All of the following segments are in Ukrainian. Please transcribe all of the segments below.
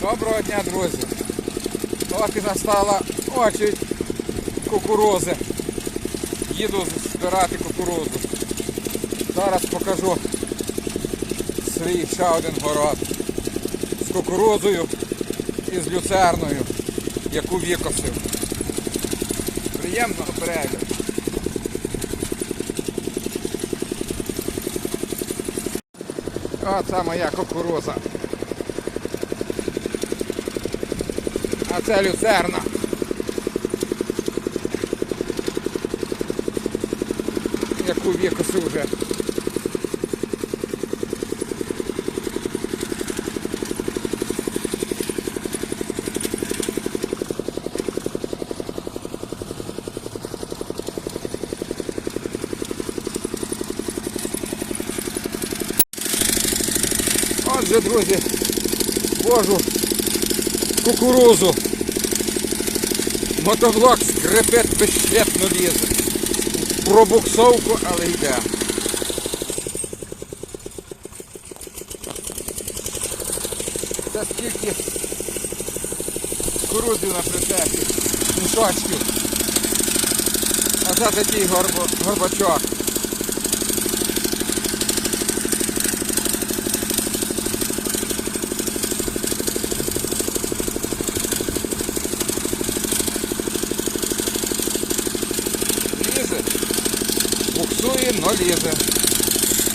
Доброго дня, друзі! От і настала очередь кукурузи. Їду збирати кукурузу. Зараз покажу свій ще один город з кукурузою і з люцерною, яку викосив. Приємного перегляду. Оце моя кукуруза. А це люцерна. Яку викосив вже. Отже, друзі, вожу кукурузу. Мотоблок скрипить, безщепно лізе. Пробуксовку, але йде. Це скільки кукурузи на прицепі, мішочків. А це такий горбачок. Буксує, но лізе.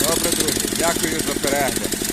Добре, друзі, дякую за перегляд.